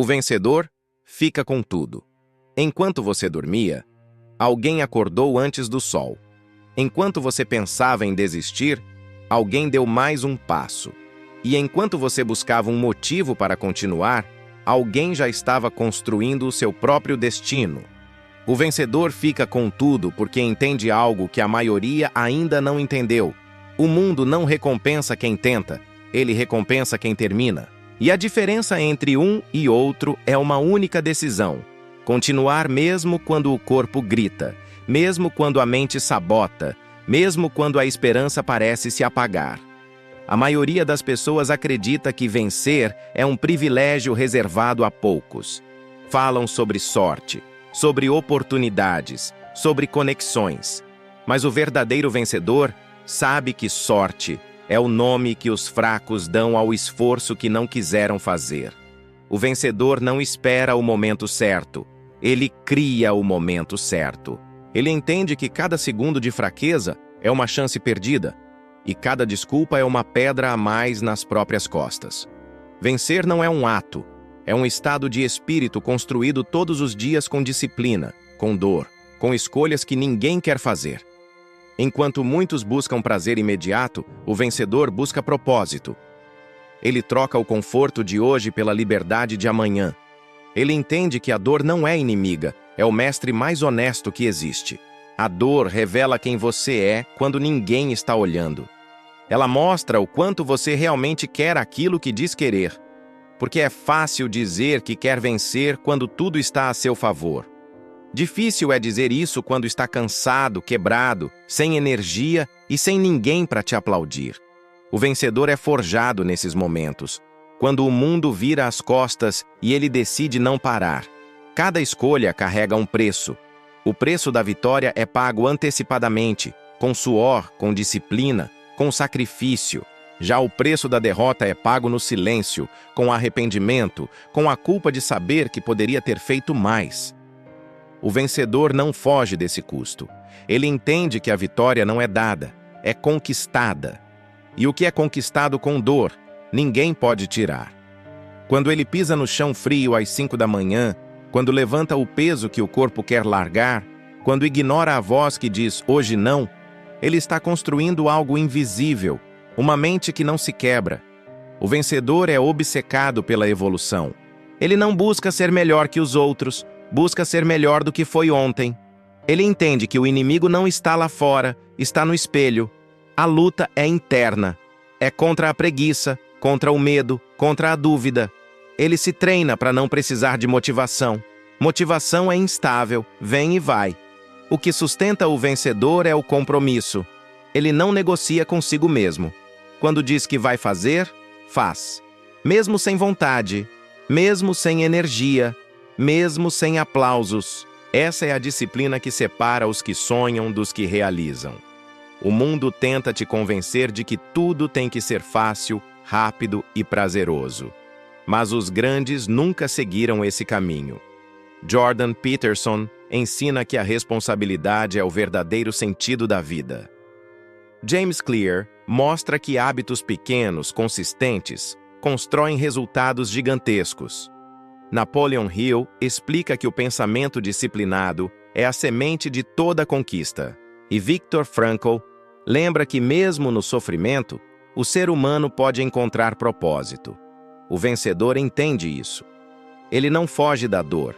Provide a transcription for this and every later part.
O vencedor fica com tudo. Enquanto você dormia, alguém acordou antes do sol. Enquanto você pensava em desistir, alguém deu mais um passo. E enquanto você buscava um motivo para continuar, alguém já estava construindo o seu próprio destino. O vencedor fica com tudo porque entende algo que a maioria ainda não entendeu. O mundo não recompensa quem tenta, ele recompensa quem termina. E a diferença entre um e outro é uma única decisão: continuar mesmo quando o corpo grita, mesmo quando a mente sabota, mesmo quando a esperança parece se apagar. A maioria das pessoas acredita que vencer é um privilégio reservado a poucos. Falam sobre sorte, sobre oportunidades, sobre conexões. Mas o verdadeiro vencedor sabe que sorte é o nome que os fracos dão ao esforço que não quiseram fazer. O vencedor não espera o momento certo, ele cria o momento certo. Ele entende que cada segundo de fraqueza é uma chance perdida, e cada desculpa é uma pedra a mais nas próprias costas. Vencer não é um ato, é um estado de espírito construído todos os dias com disciplina, com dor, com escolhas que ninguém quer fazer. Enquanto muitos buscam prazer imediato, o vencedor busca propósito. Ele troca o conforto de hoje pela liberdade de amanhã. Ele entende que a dor não é inimiga, é o mestre mais honesto que existe. A dor revela quem você é quando ninguém está olhando. Ela mostra o quanto você realmente quer aquilo que diz querer. Porque é fácil dizer que quer vencer quando tudo está a seu favor. Difícil é dizer isso quando está cansado, quebrado, sem energia e sem ninguém para te aplaudir. O vencedor é forjado nesses momentos, quando o mundo vira as costas e ele decide não parar. Cada escolha carrega um preço. O preço da vitória é pago antecipadamente, com suor, com disciplina, com sacrifício. Já o preço da derrota é pago no silêncio, com arrependimento, com a culpa de saber que poderia ter feito mais. O vencedor não foge desse custo. Ele entende que a vitória não é dada, é conquistada. E o que é conquistado com dor, ninguém pode tirar. Quando ele pisa no chão frio às 5 da manhã, quando levanta o peso que o corpo quer largar, quando ignora a voz que diz hoje não, ele está construindo algo invisível, uma mente que não se quebra. O vencedor é obcecado pela evolução. Ele não busca ser melhor que os outros, busca ser melhor do que foi ontem. Ele entende que o inimigo não está lá fora, está no espelho. A luta é interna. É contra a preguiça, contra o medo, contra a dúvida. Ele se treina para não precisar de motivação. Motivação é instável, vem e vai. O que sustenta o vencedor é o compromisso. Ele não negocia consigo mesmo. Quando diz que vai fazer, faz. Mesmo sem vontade, mesmo sem energia, mesmo sem aplausos. Essa é a disciplina que separa os que sonham dos que realizam. O mundo tenta te convencer de que tudo tem que ser fácil, rápido e prazeroso. Mas os grandes nunca seguiram esse caminho. Jordan Peterson ensina que a responsabilidade é o verdadeiro sentido da vida. James Clear mostra que hábitos pequenos, consistentes, constroem resultados gigantescos. Napoleon Hill explica que o pensamento disciplinado é a semente de toda conquista. E Viktor Frankl lembra que mesmo no sofrimento, o ser humano pode encontrar propósito. O vencedor entende isso. Ele não foge da dor.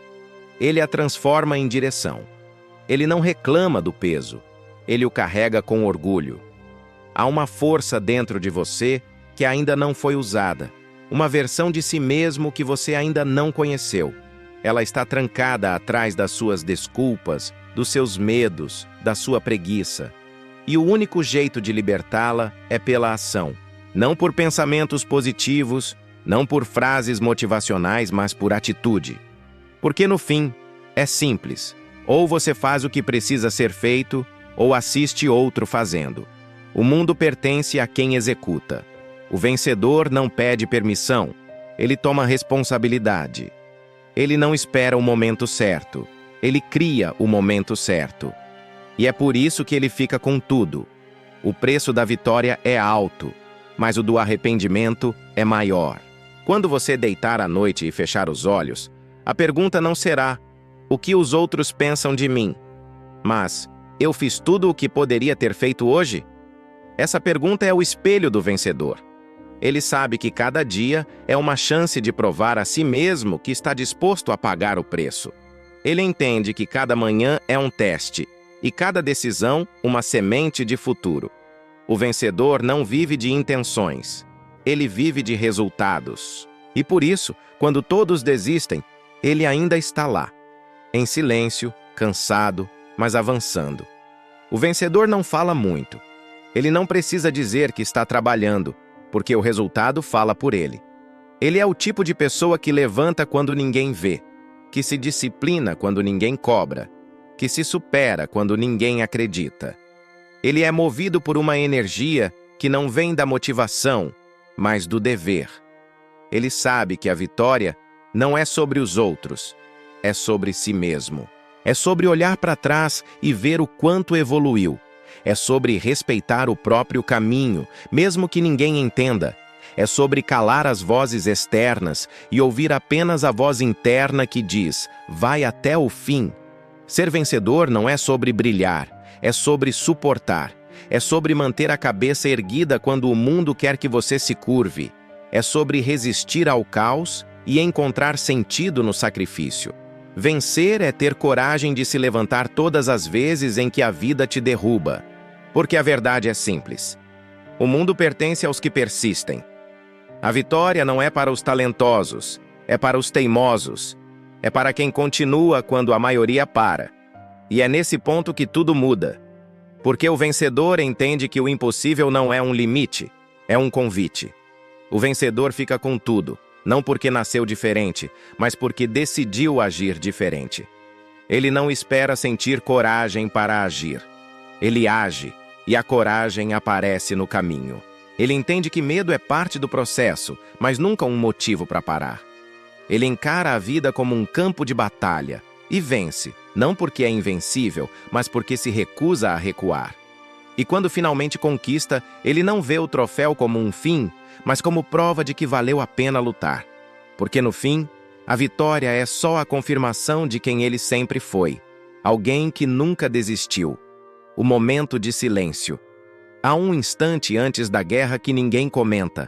Ele a transforma em direção. Ele não reclama do peso. Ele o carrega com orgulho. Há uma força dentro de você que ainda não foi usada. Uma versão de si mesmo que você ainda não conheceu. Ela está trancada atrás das suas desculpas, dos seus medos, da sua preguiça. E o único jeito de libertá-la é pela ação. Não por pensamentos positivos, não por frases motivacionais, mas por atitude. Porque no fim, é simples. Ou você faz o que precisa ser feito, ou assiste outro fazendo. O mundo pertence a quem executa. O vencedor não pede permissão, ele toma responsabilidade. Ele não espera o momento certo, ele cria o momento certo. E é por isso que ele fica com tudo. O preço da vitória é alto, mas o do arrependimento é maior. Quando você deitar à noite e fechar os olhos, a pergunta não será: o que os outros pensam de mim? Mas: eu fiz tudo o que poderia ter feito hoje? Essa pergunta é o espelho do vencedor. Ele sabe que cada dia é uma chance de provar a si mesmo que está disposto a pagar o preço. Ele entende que cada manhã é um teste e cada decisão uma semente de futuro. O vencedor não vive de intenções, ele vive de resultados. E por isso, quando todos desistem, ele ainda está lá, em silêncio, cansado, mas avançando. O vencedor não fala muito. Ele não precisa dizer que está trabalhando, porque o resultado fala por ele. Ele é o tipo de pessoa que levanta quando ninguém vê, que se disciplina quando ninguém cobra, que se supera quando ninguém acredita. Ele é movido por uma energia que não vem da motivação, mas do dever. Ele sabe que a vitória não é sobre os outros, é sobre si mesmo. É sobre olhar para trás e ver o quanto evoluiu. É sobre respeitar o próprio caminho, mesmo que ninguém entenda. É sobre calar as vozes externas e ouvir apenas a voz interna que diz: vai até o fim. Ser vencedor não é sobre brilhar, é sobre suportar. É sobre manter a cabeça erguida quando o mundo quer que você se curve. É sobre resistir ao caos e encontrar sentido no sacrifício. Vencer é ter coragem de se levantar todas as vezes em que a vida te derruba. Porque a verdade é simples. O mundo pertence aos que persistem. A vitória não é para os talentosos, é para os teimosos. É para quem continua quando a maioria para. E é nesse ponto que tudo muda. Porque o vencedor entende que o impossível não é um limite, é um convite. O vencedor fica com tudo, não porque nasceu diferente, mas porque decidiu agir diferente. Ele não espera sentir coragem para agir. Ele age, e a coragem aparece no caminho. Ele entende que medo é parte do processo, mas nunca um motivo para parar. Ele encara a vida como um campo de batalha e vence, não porque é invencível, mas porque se recusa a recuar. E quando finalmente conquista, ele não vê o troféu como um fim, mas como prova de que valeu a pena lutar. Porque no fim, a vitória é só a confirmação de quem ele sempre foi. Alguém que nunca desistiu. O momento de silêncio. Há um instante antes da guerra que ninguém comenta.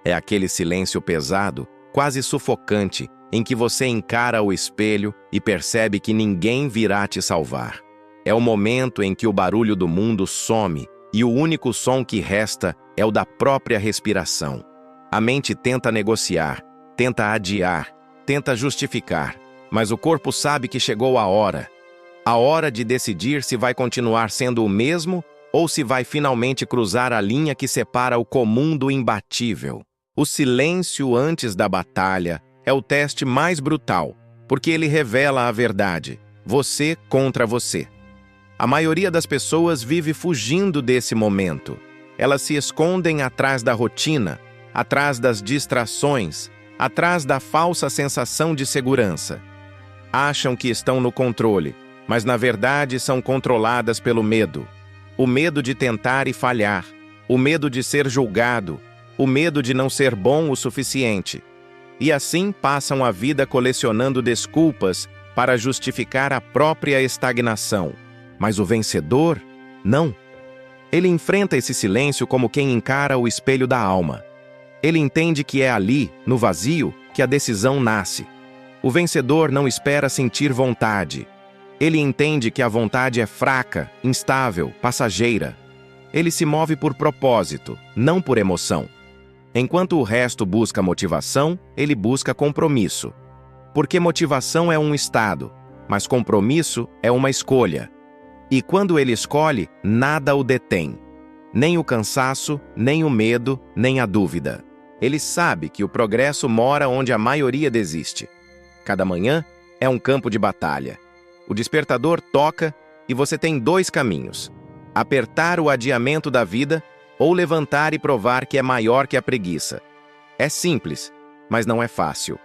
É aquele silêncio pesado, quase sufocante, em que você encara o espelho e percebe que ninguém virá te salvar. É o momento em que o barulho do mundo some e o único som que resta é o da própria respiração. A mente tenta negociar, tenta adiar, tenta justificar, mas o corpo sabe que chegou a hora de decidir se vai continuar sendo o mesmo ou se vai finalmente cruzar a linha que separa o comum do imbatível. O silêncio antes da batalha é o teste mais brutal, porque ele revela a verdade, você contra você. A maioria das pessoas vive fugindo desse momento. Elas se escondem atrás da rotina, atrás das distrações, atrás da falsa sensação de segurança. Acham que estão no controle, mas na verdade são controladas pelo medo. O medo de tentar e falhar, o medo de ser julgado, o medo de não ser bom o suficiente. E assim passam a vida colecionando desculpas para justificar a própria estagnação. Mas o vencedor, não. Ele enfrenta esse silêncio como quem encara o espelho da alma. Ele entende que é ali, no vazio, que a decisão nasce. O vencedor não espera sentir vontade. Ele entende que a vontade é fraca, instável, passageira. Ele se move por propósito, não por emoção. Enquanto o resto busca motivação, ele busca compromisso. Porque motivação é um estado, mas compromisso é uma escolha. E quando ele escolhe, nada o detém. Nem o cansaço, nem o medo, nem a dúvida. Ele sabe que o progresso mora onde a maioria desiste. Cada manhã é um campo de batalha. O despertador toca e você tem dois caminhos: apertar o adiamento da vida ou levantar e provar que é maior que a preguiça. É simples, mas não é fácil.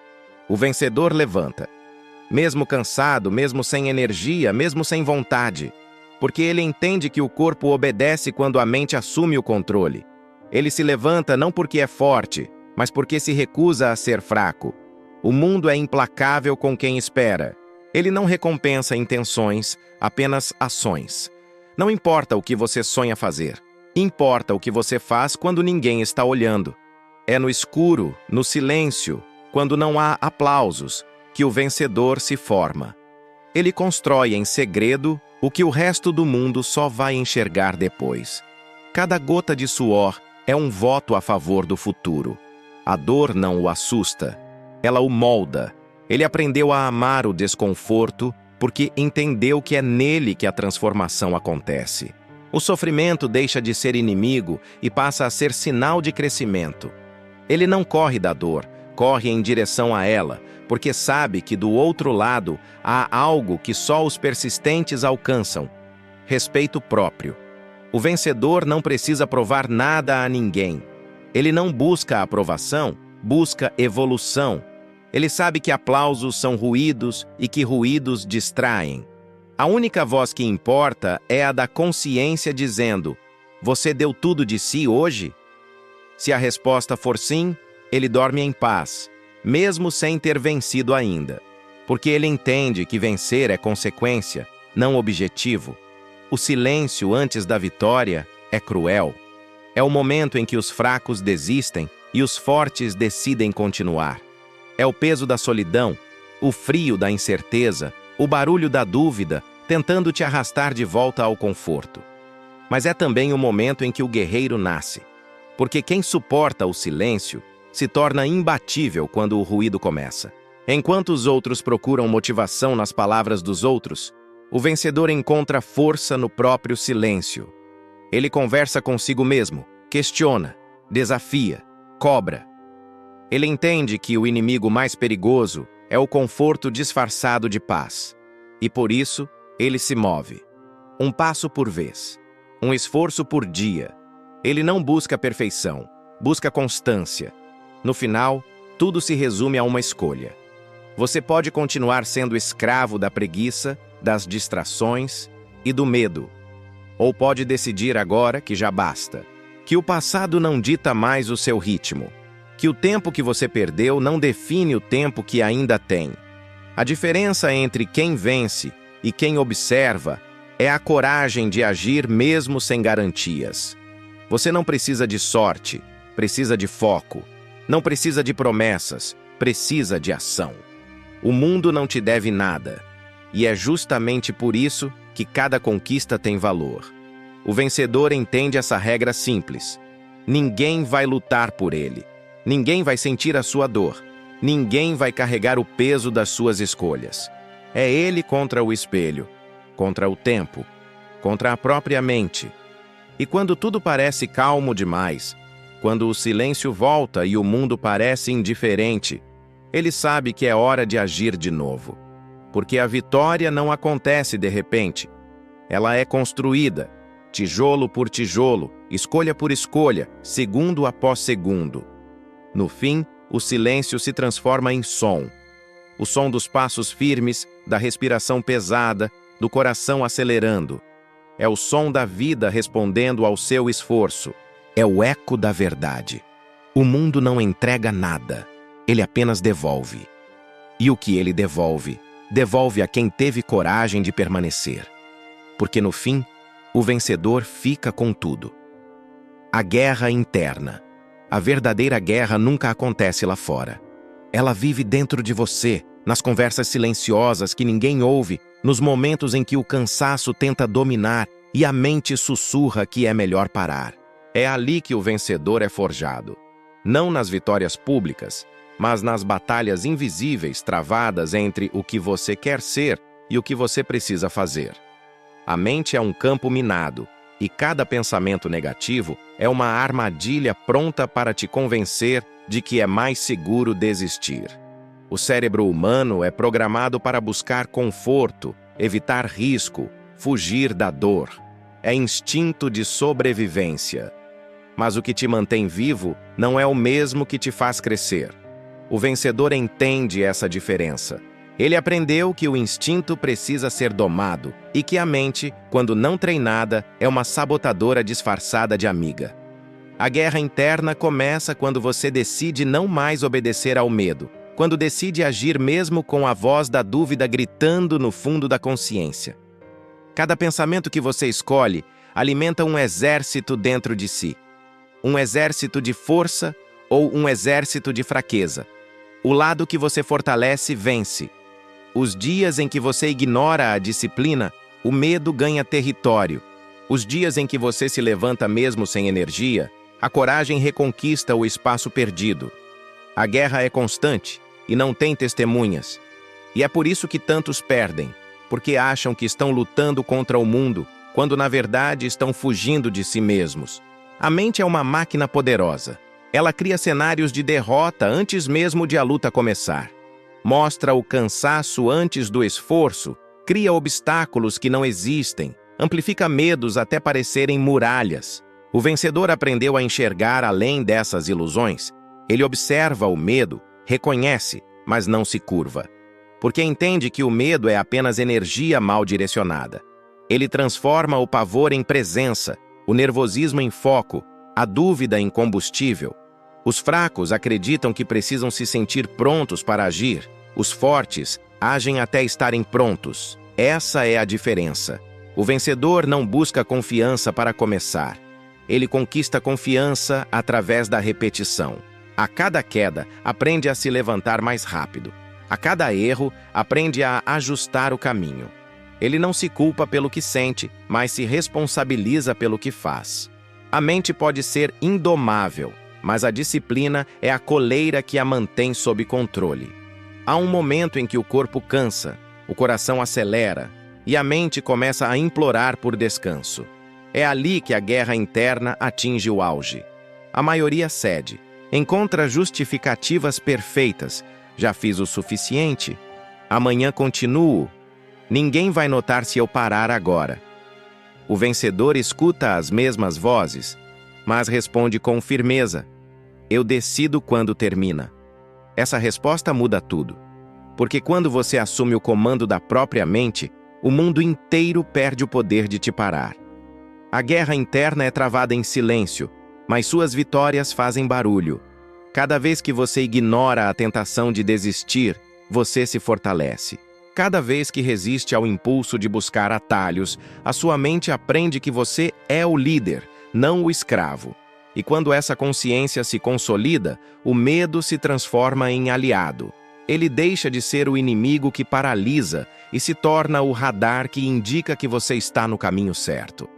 O vencedor levanta. Mesmo cansado, mesmo sem energia, mesmo sem vontade. Porque ele entende que o corpo obedece quando a mente assume o controle. Ele se levanta não porque é forte, mas porque se recusa a ser fraco. O mundo é implacável com quem espera. Ele não recompensa intenções, apenas ações. Não importa o que você sonha fazer. Importa o que você faz quando ninguém está olhando. É no escuro, no silêncio, quando não há aplausos, que o vencedor se forma. Ele constrói em segredo o que o resto do mundo só vai enxergar depois. Cada gota de suor é um voto a favor do futuro. A dor não o assusta, ela o molda. Ele aprendeu a amar o desconforto porque entendeu que é nele que a transformação acontece. O sofrimento deixa de ser inimigo e passa a ser sinal de crescimento. Ele não corre da dor, corre em direção a ela, porque sabe que do outro lado há algo que só os persistentes alcançam: respeito próprio. O vencedor não precisa provar nada a ninguém. Ele não busca aprovação, busca evolução. Ele sabe que aplausos são ruídos e que ruídos distraem. A única voz que importa é a da consciência dizendo: você deu tudo de si hoje? Se a resposta for sim, ele dorme em paz, mesmo sem ter vencido ainda. Porque ele entende que vencer é consequência, não objetivo. O silêncio antes da vitória é cruel. É o momento em que os fracos desistem e os fortes decidem continuar. É o peso da solidão, o frio da incerteza, o barulho da dúvida, tentando te arrastar de volta ao conforto. Mas é também o momento em que o guerreiro nasce. Porque quem suporta o silêncio se torna imbatível quando o ruído começa. Enquanto os outros procuram motivação nas palavras dos outros, o vencedor encontra força no próprio silêncio. Ele conversa consigo mesmo, questiona, desafia, cobra. Ele entende que o inimigo mais perigoso é o conforto disfarçado de paz. E por isso, ele se move. Um passo por vez. Um esforço por dia. Ele não busca perfeição, busca constância. No final, tudo se resume a uma escolha. Você pode continuar sendo escravo da preguiça, das distrações e do medo. Ou pode decidir agora que já basta. Que o passado não dita mais o seu ritmo. Que o tempo que você perdeu não define o tempo que ainda tem. A diferença entre quem vence e quem observa é a coragem de agir mesmo sem garantias. Você não precisa de sorte, precisa de foco. Não precisa de promessas, precisa de ação. O mundo não te deve nada. E é justamente por isso que cada conquista tem valor. O vencedor entende essa regra simples. Ninguém vai lutar por ele. Ninguém vai sentir a sua dor. Ninguém vai carregar o peso das suas escolhas. É ele contra o espelho, contra o tempo, contra a própria mente. E quando tudo parece calmo demais, quando o silêncio volta e o mundo parece indiferente, ele sabe que é hora de agir de novo. Porque a vitória não acontece de repente. Ela é construída, tijolo por tijolo, escolha por escolha, segundo após segundo. No fim, o silêncio se transforma em som. O som dos passos firmes, da respiração pesada, do coração acelerando. É o som da vida respondendo ao seu esforço. É o eco da verdade. O mundo não entrega nada. Ele apenas devolve. E o que ele devolve, devolve a quem teve coragem de permanecer. Porque no fim, o vencedor fica com tudo. A guerra interna. A verdadeira guerra nunca acontece lá fora. Ela vive dentro de você, nas conversas silenciosas que ninguém ouve, nos momentos em que o cansaço tenta dominar e a mente sussurra que é melhor parar. É ali que o vencedor é forjado. Não nas vitórias públicas, mas nas batalhas invisíveis travadas entre o que você quer ser e o que você precisa fazer. A mente é um campo minado, e cada pensamento negativo é uma armadilha pronta para te convencer de que é mais seguro desistir. O cérebro humano é programado para buscar conforto, evitar risco, fugir da dor. É instinto de sobrevivência. Mas o que te mantém vivo não é o mesmo que te faz crescer. O vencedor entende essa diferença. Ele aprendeu que o instinto precisa ser domado e que a mente, quando não treinada, é uma sabotadora disfarçada de amiga. A guerra interna começa quando você decide não mais obedecer ao medo, quando decide agir mesmo com a voz da dúvida gritando no fundo da consciência. Cada pensamento que você escolhe alimenta um exército dentro de si. Um exército de força ou um exército de fraqueza. O lado que você fortalece vence. Os dias em que você ignora a disciplina, o medo ganha território. Os dias em que você se levanta mesmo sem energia, a coragem reconquista o espaço perdido. A guerra é constante e não tem testemunhas. E é por isso que tantos perdem, porque acham que estão lutando contra o mundo, quando na verdade estão fugindo de si mesmos. A mente é uma máquina poderosa. Ela cria cenários de derrota antes mesmo de a luta começar. Mostra o cansaço antes do esforço, cria obstáculos que não existem, amplifica medos até parecerem muralhas. O vencedor aprendeu a enxergar além dessas ilusões. Ele observa o medo, reconhece, mas não se curva. Porque entende que o medo é apenas energia mal direcionada. Ele transforma o pavor em presença, o nervosismo em foco, a dúvida em combustível. Os fracos acreditam que precisam se sentir prontos para agir. Os fortes agem até estarem prontos. Essa é a diferença. O vencedor não busca confiança para começar. Ele conquista confiança através da repetição. A cada queda, aprende a se levantar mais rápido. A cada erro, aprende a ajustar o caminho. Ele não se culpa pelo que sente, mas se responsabiliza pelo que faz. A mente pode ser indomável, mas a disciplina é a coleira que a mantém sob controle. Há um momento em que o corpo cansa, o coração acelera e a mente começa a implorar por descanso. É ali que a guerra interna atinge o auge. A maioria cede, encontra justificativas perfeitas. Já fiz o suficiente? Amanhã continuo. Ninguém vai notar se eu parar agora. O vencedor escuta as mesmas vozes, mas responde com firmeza: eu decido quando termina. Essa resposta muda tudo. Porque quando você assume o comando da própria mente, o mundo inteiro perde o poder de te parar. A guerra interna é travada em silêncio, mas suas vitórias fazem barulho. Cada vez que você ignora a tentação de desistir, você se fortalece. Cada vez que resiste ao impulso de buscar atalhos, a sua mente aprende que você é o líder, não o escravo. E quando essa consciência se consolida, o medo se transforma em aliado. Ele deixa de ser o inimigo que paralisa e se torna o radar que indica que você está no caminho certo.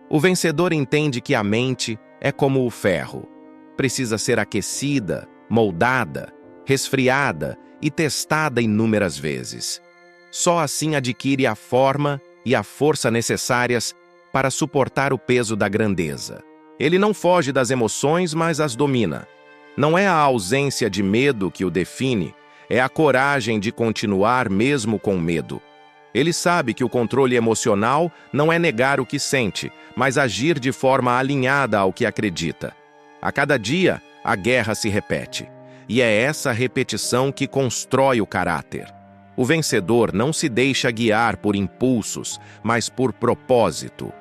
O vencedor entende que a mente é como o ferro. Precisa ser aquecida, moldada, resfriada e testada inúmeras vezes. Só assim adquire a forma e a força necessárias para suportar o peso da grandeza. Ele não foge das emoções, mas as domina. Não é a ausência de medo que o define, é a coragem de continuar mesmo com medo. Ele sabe que o controle emocional não é negar o que sente, mas agir de forma alinhada ao que acredita. A cada dia, a guerra se repete. E é essa repetição que constrói o caráter. O vencedor não se deixa guiar por impulsos, mas por propósito.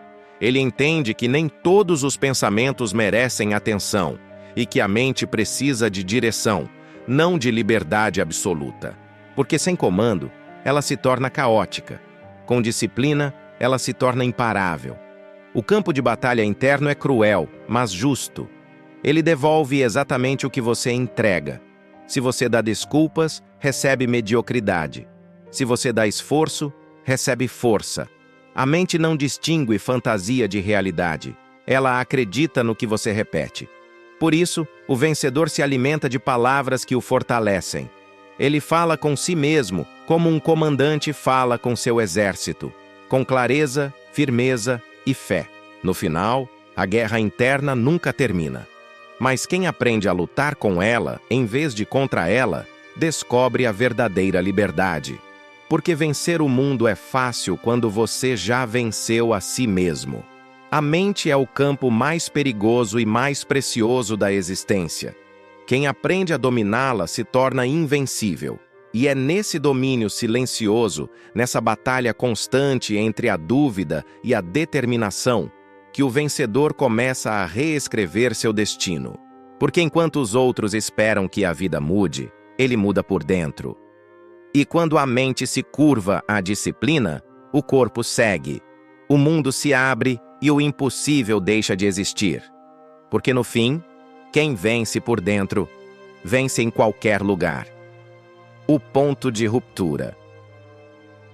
Ele entende que nem todos os pensamentos merecem atenção e que a mente precisa de direção, não de liberdade absoluta. Porque sem comando, ela se torna caótica. Com disciplina, ela se torna imparável. O campo de batalha interno é cruel, mas justo. Ele devolve exatamente o que você entrega. Se você dá desculpas, recebe mediocridade. Se você dá esforço, recebe força. A mente não distingue fantasia de realidade. Ela acredita no que você repete. Por isso, o vencedor se alimenta de palavras que o fortalecem. Ele fala com si mesmo, como um comandante fala com seu exército, com clareza, firmeza e fé. No final, a guerra interna nunca termina. Mas quem aprende a lutar com ela, em vez de contra ela, descobre a verdadeira liberdade. Porque vencer o mundo é fácil quando você já venceu a si mesmo. A mente é o campo mais perigoso e mais precioso da existência. Quem aprende a dominá-la se torna invencível. E é nesse domínio silencioso, nessa batalha constante entre a dúvida e a determinação, que o vencedor começa a reescrever seu destino. Porque enquanto os outros esperam que a vida mude, ele muda por dentro. E quando a mente se curva à disciplina, o corpo segue. O mundo se abre e o impossível deixa de existir. Porque no fim, quem vence por dentro, vence em qualquer lugar. O ponto de ruptura.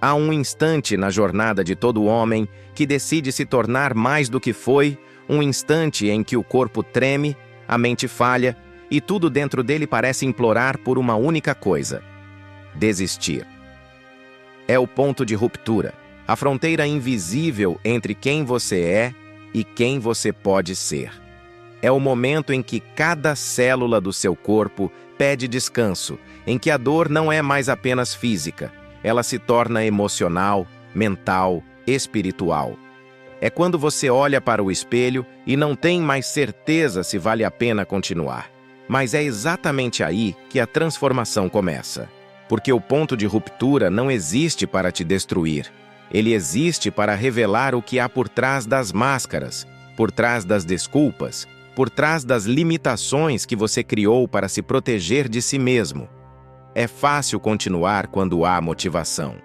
Há um instante na jornada de todo homem que decide se tornar mais do que foi, um instante em que o corpo treme, a mente falha e tudo dentro dele parece implorar por uma única coisa: desistir. É o ponto de ruptura, a fronteira invisível entre quem você é e quem você pode ser. É o momento em que cada célula do seu corpo pede descanso, em que a dor não é mais apenas física, ela se torna emocional, mental, espiritual. É quando você olha para o espelho e não tem mais certeza se vale a pena continuar. Mas é exatamente aí que a transformação começa. Porque o ponto de ruptura não existe para te destruir. Ele existe para revelar o que há por trás das máscaras, por trás das desculpas, por trás das limitações que você criou para se proteger de si mesmo. É fácil continuar quando há motivação,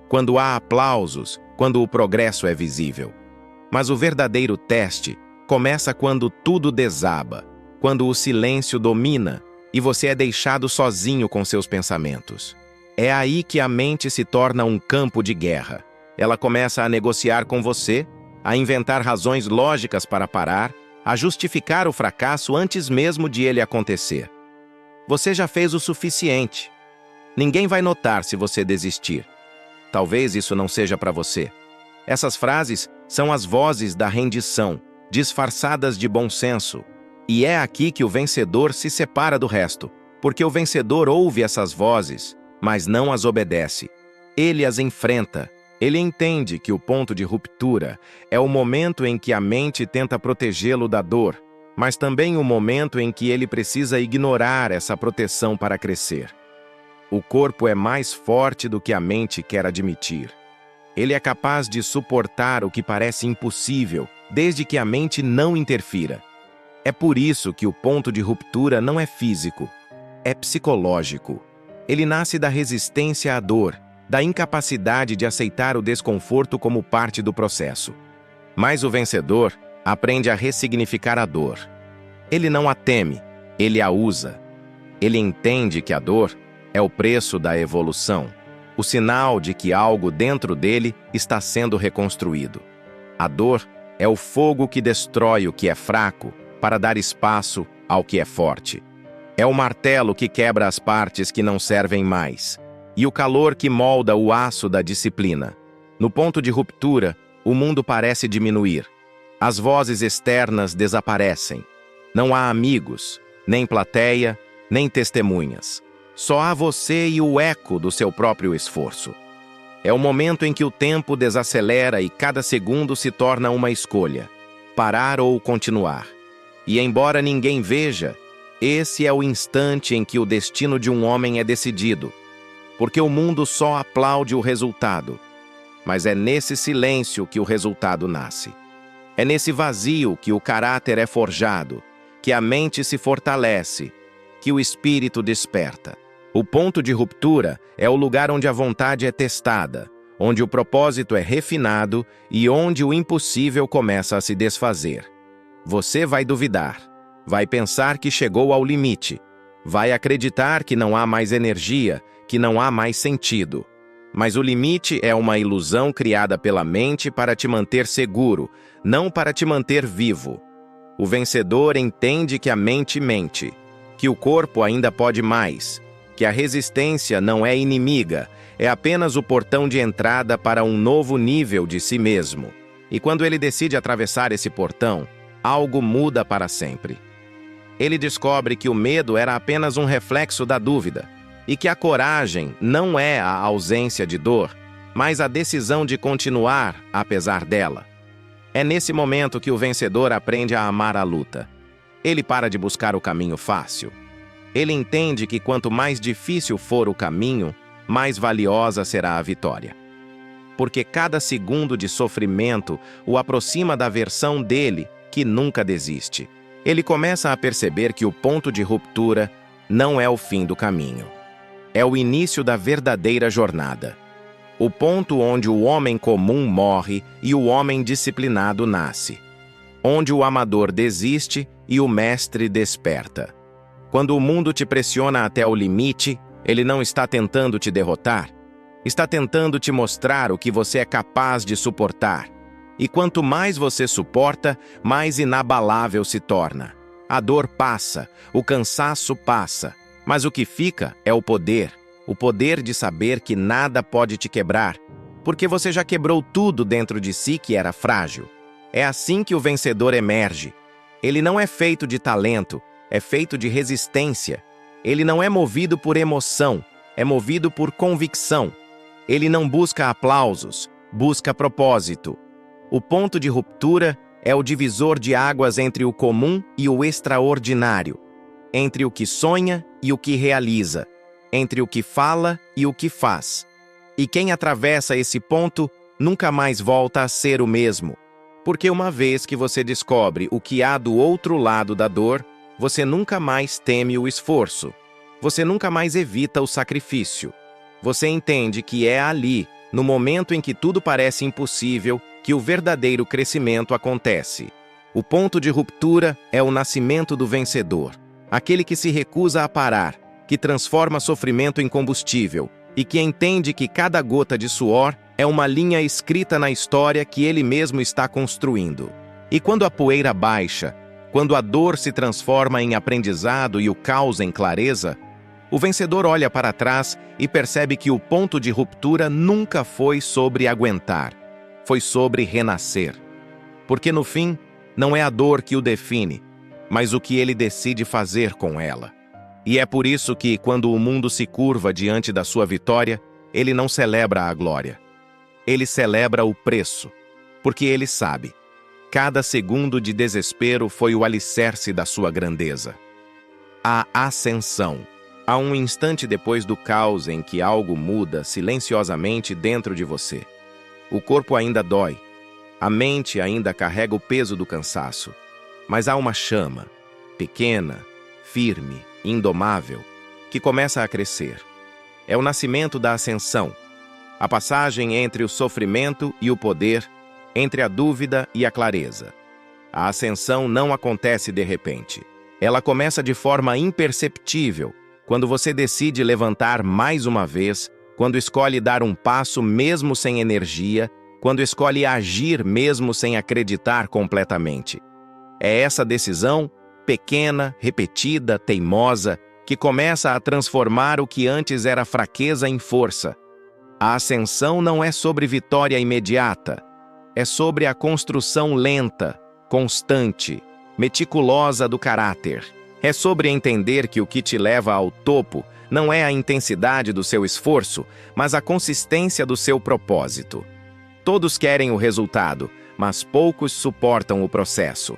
quando há aplausos, quando o progresso é visível. Mas o verdadeiro teste começa quando tudo desaba, quando o silêncio domina e você é deixado sozinho com seus pensamentos. É aí que a mente se torna um campo de guerra. Ela começa a negociar com você, a inventar razões lógicas para parar, a justificar o fracasso antes mesmo de ele acontecer. Você já fez o suficiente. Ninguém vai notar se você desistir. Talvez isso não seja para você. Essas frases são as vozes da rendição, disfarçadas de bom senso. E é aqui que o vencedor se separa do resto, porque o vencedor ouve essas vozes, mas não as obedece. Ele as enfrenta. Ele entende que o ponto de ruptura é o momento em que a mente tenta protegê-lo da dor, mas também o momento em que ele precisa ignorar essa proteção para crescer. O corpo é mais forte do que a mente quer admitir. Ele é capaz de suportar o que parece impossível, desde que a mente não interfira. É por isso que o ponto de ruptura não é físico, é psicológico. Ele nasce da resistência à dor, da incapacidade de aceitar o desconforto como parte do processo. Mas o vencedor aprende a ressignificar a dor. Ele não a teme, ele a usa. Ele entende que a dor é o preço da evolução, o sinal de que algo dentro dele está sendo reconstruído. A dor é o fogo que destrói o que é fraco para dar espaço ao que é forte. É o martelo que quebra as partes que não servem mais, e o calor que molda o aço da disciplina. No ponto de ruptura, o mundo parece diminuir. As vozes externas desaparecem. Não há amigos, nem plateia, nem testemunhas. Só há você e o eco do seu próprio esforço. É o momento em que o tempo desacelera e cada segundo se torna uma escolha: parar ou continuar. E embora ninguém veja, esse é o instante em que o destino de um homem é decidido. Porque o mundo só aplaude o resultado. Mas é nesse silêncio que o resultado nasce. É nesse vazio que o caráter é forjado, que a mente se fortalece, que o espírito desperta. O ponto de ruptura é o lugar onde a vontade é testada, onde o propósito é refinado e onde o impossível começa a se desfazer. Você vai duvidar, vai pensar que chegou ao limite, vai acreditar que não há mais energia, que não há mais sentido. Mas o limite é uma ilusão criada pela mente para te manter seguro, não para te manter vivo. O vencedor entende que a mente mente, que o corpo ainda pode mais, que a resistência não é inimiga, é apenas o portão de entrada para um novo nível de si mesmo. E quando ele decide atravessar esse portão, algo muda para sempre. Ele descobre que o medo era apenas um reflexo da dúvida, e que a coragem não é a ausência de dor, mas a decisão de continuar apesar dela. É nesse momento que o vencedor aprende a amar a luta. Ele para de buscar o caminho fácil. Ele entende que quanto mais difícil for o caminho, mais valiosa será a vitória. porque cada segundo de sofrimento o aproxima da versão dele que nunca desiste. Ele começa a perceber que o ponto de ruptura não é o fim do caminho. É o início da verdadeira jornada. O ponto onde o homem comum morre e o homem disciplinado nasce. Onde o amador desiste e o mestre desperta. Quando o mundo te pressiona até o limite, ele não está tentando te derrotar. Está tentando te mostrar o que você é capaz de suportar. E quanto mais você suporta, mais inabalável se torna. A dor passa, o cansaço passa, mas o que fica é o poder de saber que nada pode te quebrar, porque você já quebrou tudo dentro de si que era frágil. É assim que o vencedor emerge. Ele não é feito de talento, é feito de resistência. Ele não é movido por emoção, é movido por convicção. Ele não busca aplausos, busca propósito. O ponto de ruptura é o divisor de águas entre o comum e o extraordinário, entre o que sonha e o que realiza, entre o que fala e o que faz. E quem atravessa esse ponto nunca mais volta a ser o mesmo, porque uma vez que você descobre o que há do outro lado da dor, você nunca mais teme o esforço, você nunca mais evita o sacrifício. Você entende que é ali, no momento em que tudo parece impossível, que o verdadeiro crescimento acontece. O ponto de ruptura é o nascimento do vencedor, aquele que se recusa a parar, que transforma sofrimento em combustível e que entende que cada gota de suor é uma linha escrita na história que ele mesmo está construindo. E quando a poeira baixa, quando a dor se transforma em aprendizado e o caos em clareza, o vencedor olha para trás e percebe que o ponto de ruptura nunca foi sobre aguentar, foi sobre renascer. Porque no fim, não é a dor que o define, mas o que ele decide fazer com ela. E é por isso que, quando o mundo se curva diante da sua vitória, ele não celebra a glória. Ele celebra o preço, porque ele sabe, cada segundo de desespero foi o alicerce da sua grandeza. A ascensão. Há um instante depois do caos em que algo muda silenciosamente dentro de você. O corpo ainda dói, a mente ainda carrega o peso do cansaço, mas há uma chama, pequena, firme, indomável, que começa a crescer. É o nascimento da ascensão, a passagem entre o sofrimento e o poder, entre a dúvida e a clareza. A ascensão não acontece de repente. Ela começa de forma imperceptível, quando você decide levantar mais uma vez, quando escolhe dar um passo mesmo sem energia, quando escolhe agir mesmo sem acreditar completamente. É essa decisão, pequena, repetida, teimosa, que começa a transformar o que antes era fraqueza em força. A ascensão não é sobre vitória imediata, é sobre a construção lenta, constante, meticulosa do caráter. É sobre entender que o que te leva ao topo não é a intensidade do seu esforço, mas a consistência do seu propósito. Todos querem o resultado, mas poucos suportam o processo.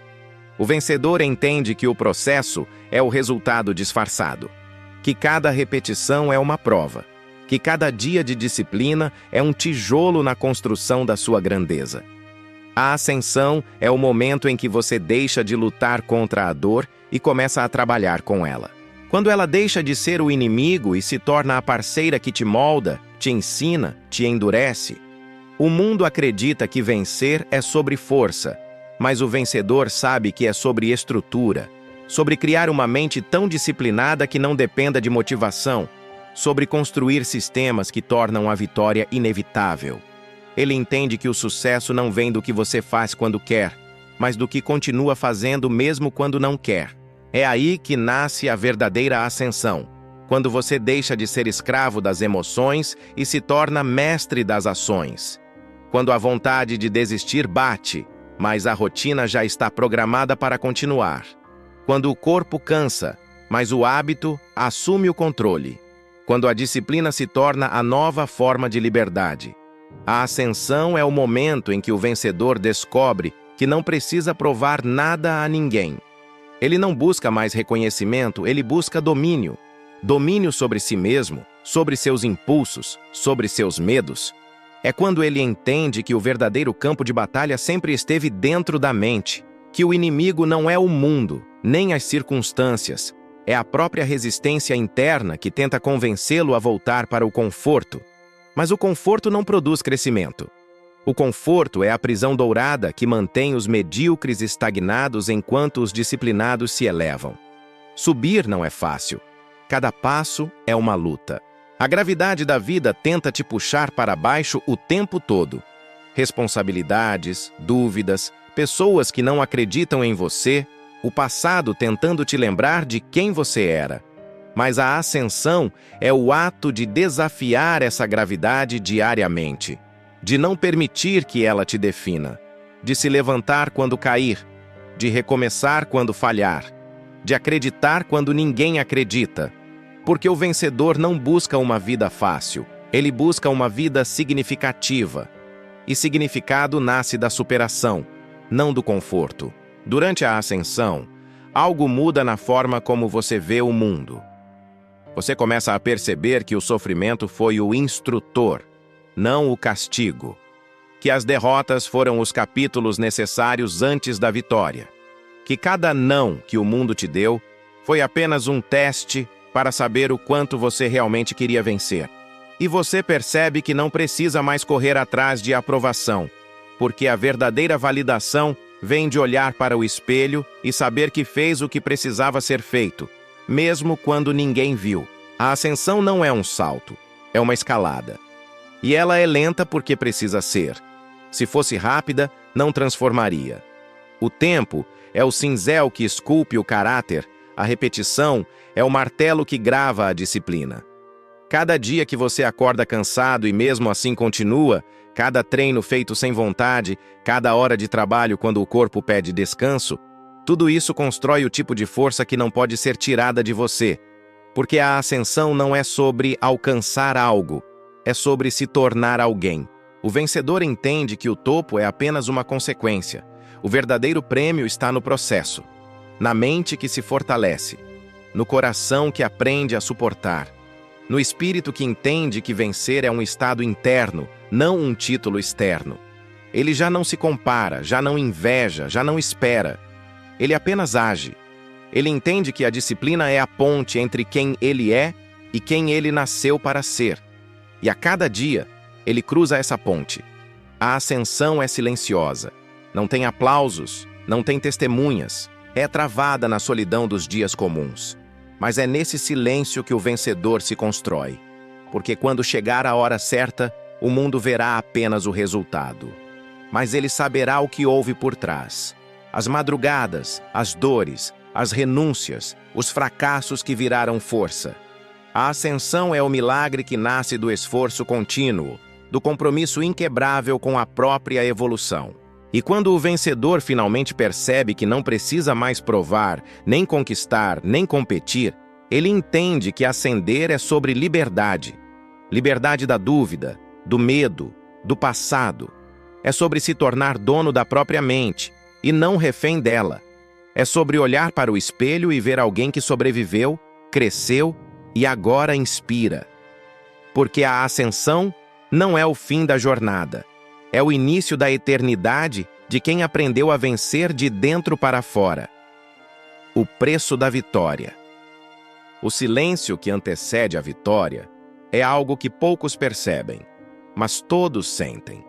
O vencedor entende que o processo é o resultado disfarçado, que cada repetição é uma prova, que cada dia de disciplina é um tijolo na construção da sua grandeza. A ascensão é o momento em que você deixa de lutar contra a dor e começa a trabalhar com ela. Quando ela deixa de ser o inimigo e se torna a parceira que te molda, te ensina, te endurece. O mundo acredita que vencer é sobre força, mas o vencedor sabe que é sobre estrutura, sobre criar uma mente tão disciplinada que não dependa de motivação, sobre construir sistemas que tornam a vitória inevitável. Ele entende que o sucesso não vem do que você faz quando quer, mas do que continua fazendo mesmo quando não quer. É aí que nasce a verdadeira ascensão, quando você deixa de ser escravo das emoções e se torna mestre das ações. Quando a vontade de desistir bate, mas a rotina já está programada para continuar. Quando o corpo cansa, mas o hábito assume o controle. Quando a disciplina se torna a nova forma de liberdade. A ascensão é o momento em que o vencedor descobre que não precisa provar nada a ninguém. Ele não busca mais reconhecimento, ele busca domínio. Domínio sobre si mesmo, sobre seus impulsos, sobre seus medos. É quando ele entende que o verdadeiro campo de batalha sempre esteve dentro da mente, que o inimigo não é o mundo, nem as circunstâncias, é a própria resistência interna que tenta convencê-lo a voltar para o conforto. Mas o conforto não produz crescimento. O conforto é a prisão dourada que mantém os medíocres estagnados enquanto os disciplinados se elevam. Subir não é fácil. Cada passo é uma luta. A gravidade da vida tenta te puxar para baixo o tempo todo. Responsabilidades, dúvidas, pessoas que não acreditam em você, o passado tentando te lembrar de quem você era. Mas a ascensão é o ato de desafiar essa gravidade diariamente, de não permitir que ela te defina, de se levantar quando cair, de recomeçar quando falhar, de acreditar quando ninguém acredita. Porque o vencedor não busca uma vida fácil, ele busca uma vida significativa. E significado nasce da superação, não do conforto. Durante a ascensão, algo muda na forma como você vê o mundo. Você começa a perceber que o sofrimento foi o instrutor, não o castigo. Que as derrotas foram os capítulos necessários antes da vitória. Que cada não que o mundo te deu foi apenas um teste para saber o quanto você realmente queria vencer. E você percebe que não precisa mais correr atrás de aprovação, porque a verdadeira validação vem de olhar para o espelho e saber que fez o que precisava ser feito, mesmo quando ninguém viu. A ascensão não é um salto, é uma escalada. E ela é lenta porque precisa ser. Se fosse rápida, não transformaria. O tempo é o cinzel que esculpe o caráter, a repetição é o martelo que grava a disciplina. Cada dia que você acorda cansado e mesmo assim continua, cada treino feito sem vontade, cada hora de trabalho quando o corpo pede descanso, tudo isso constrói o tipo de força que não pode ser tirada de você. Porque a ascensão não é sobre alcançar algo, é sobre se tornar alguém. O vencedor entende que o topo é apenas uma consequência. O verdadeiro prêmio está no processo, na mente que se fortalece, no coração que aprende a suportar, no espírito que entende que vencer é um estado interno, não um título externo. Ele já não se compara, já não inveja, já não espera. Ele apenas age. Ele entende que a disciplina é a ponte entre quem ele é e quem ele nasceu para ser. E a cada dia, ele cruza essa ponte. A ascensão é silenciosa. Não tem aplausos, não tem testemunhas. É travada na solidão dos dias comuns. Mas é nesse silêncio que o vencedor se constrói. Porque quando chegar a hora certa, o mundo verá apenas o resultado. Mas ele saberá o que houve por trás. As madrugadas, as dores, as renúncias, os fracassos que viraram força. A ascensão é o milagre que nasce do esforço contínuo, do compromisso inquebrável com a própria evolução. E quando o vencedor finalmente percebe que não precisa mais provar, nem conquistar, nem competir, ele entende que ascender é sobre liberdade. Liberdade da dúvida, do medo, do passado. É sobre se tornar dono da própria mente, e não refém dela. É sobre olhar para o espelho e ver alguém que sobreviveu, cresceu e agora inspira. Porque a ascensão não é o fim da jornada. É o início da eternidade de quem aprendeu a vencer de dentro para fora. O preço da vitória. O silêncio que antecede a vitória é algo que poucos percebem, mas todos sentem.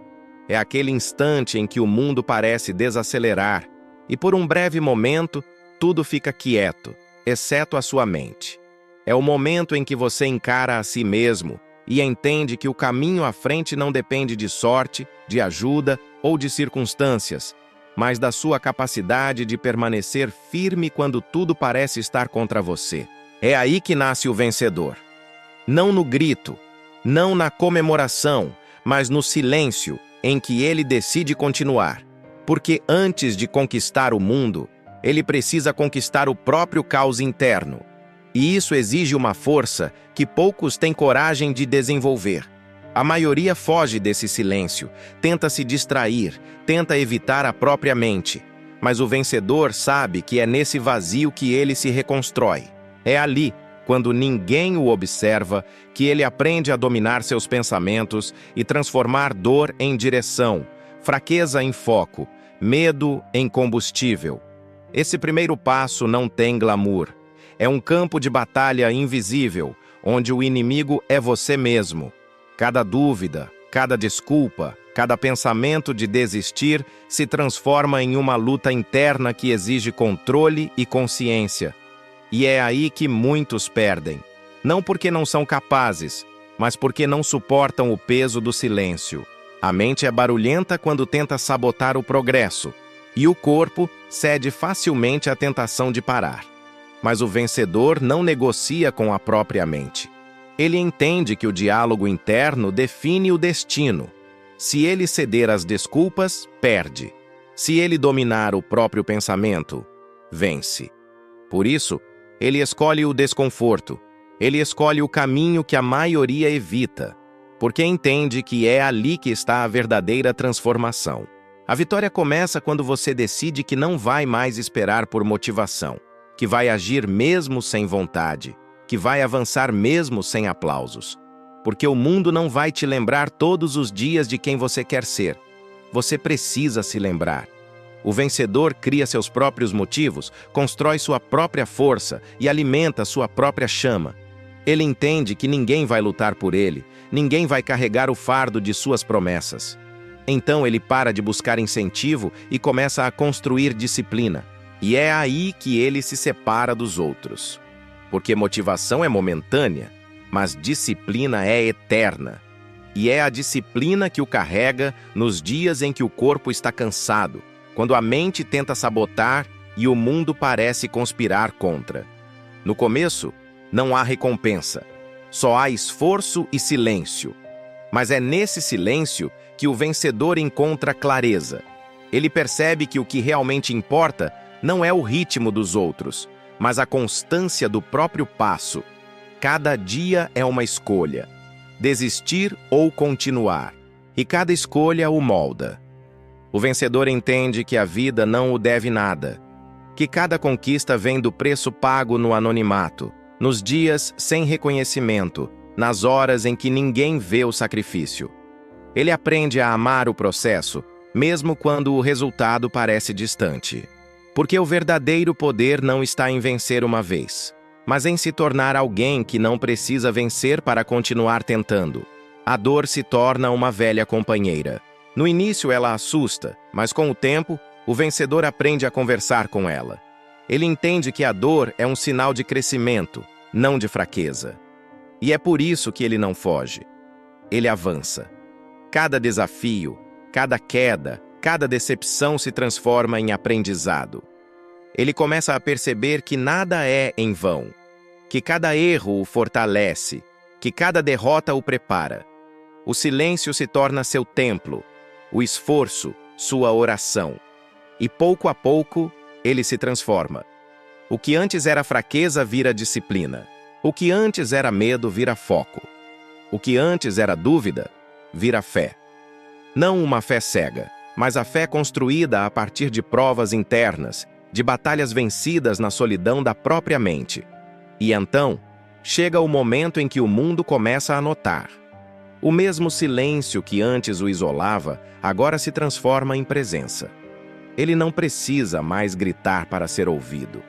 É aquele instante em que o mundo parece desacelerar e por um breve momento tudo fica quieto, exceto a sua mente. É o momento em que você encara a si mesmo e entende que o caminho à frente não depende de sorte, de ajuda ou de circunstâncias, mas da sua capacidade de permanecer firme quando tudo parece estar contra você. É aí que nasce o vencedor. Não no grito, não na comemoração, mas no silêncio em que ele decide continuar. Porque antes de conquistar o mundo, ele precisa conquistar o próprio caos interno. E isso exige uma força que poucos têm coragem de desenvolver. A maioria foge desse silêncio, tenta se distrair, tenta evitar a própria mente. Mas o vencedor sabe que é nesse vazio que ele se reconstrói. É ali, quando ninguém o observa, que ele aprende a dominar seus pensamentos e transformar dor em direção, fraqueza em foco, medo em combustível. Esse primeiro passo não tem glamour. É um campo de batalha invisível, onde o inimigo é você mesmo. Cada dúvida, cada desculpa, cada pensamento de desistir se transforma em uma luta interna que exige controle e consciência. E é aí que muitos perdem. Não porque não são capazes, mas porque não suportam o peso do silêncio. A mente é barulhenta quando tenta sabotar o progresso, e o corpo cede facilmente à tentação de parar. Mas o vencedor não negocia com a própria mente. Ele entende que o diálogo interno define o destino. Se ele ceder às desculpas, perde. Se ele dominar o próprio pensamento, vence. Por isso, ele escolhe o desconforto. Ele escolhe o caminho que a maioria evita, porque entende que é ali que está a verdadeira transformação. A vitória começa quando você decide que não vai mais esperar por motivação, que vai agir mesmo sem vontade, que vai avançar mesmo sem aplausos. Porque o mundo não vai te lembrar todos os dias de quem você quer ser. Você precisa se lembrar. O vencedor cria seus próprios motivos, constrói sua própria força e alimenta sua própria chama. Ele entende que ninguém vai lutar por ele, ninguém vai carregar o fardo de suas promessas. Então ele para de buscar incentivo e começa a construir disciplina. E é aí que ele se separa dos outros. Porque motivação é momentânea, mas disciplina é eterna. E é a disciplina que o carrega nos dias em que o corpo está cansado, quando a mente tenta sabotar e o mundo parece conspirar contra. No começo, não há recompensa. Só há esforço e silêncio. Mas é nesse silêncio que o vencedor encontra clareza. Ele percebe que o que realmente importa não é o ritmo dos outros, mas a constância do próprio passo. Cada dia é uma escolha, desistir ou continuar, e cada escolha o molda. O vencedor entende que a vida não o deve nada, que cada conquista vem do preço pago no anonimato, nos dias sem reconhecimento, nas horas em que ninguém vê o sacrifício. Ele aprende a amar o processo, mesmo quando o resultado parece distante. Porque o verdadeiro poder não está em vencer uma vez, mas em se tornar alguém que não precisa vencer para continuar tentando. A dor se torna uma velha companheira. No início ela assusta, mas com o tempo, o vencedor aprende a conversar com ela. Ele entende que a dor é um sinal de crescimento, não de fraqueza. E é por isso que ele não foge. Ele avança. Cada desafio, cada queda, cada decepção se transforma em aprendizado. Ele começa a perceber que nada é em vão, que cada erro o fortalece, que cada derrota o prepara. O silêncio se torna seu templo, o esforço, sua oração. E pouco a pouco, ele se transforma. O que antes era fraqueza vira disciplina. O que antes era medo vira foco. O que antes era dúvida vira fé. Não uma fé cega, mas a fé construída a partir de provas internas, de batalhas vencidas na solidão da própria mente. E então, chega o momento em que o mundo começa a notar. O mesmo silêncio que antes o isolava, agora se transforma em presença. Ele não precisa mais gritar para ser ouvido.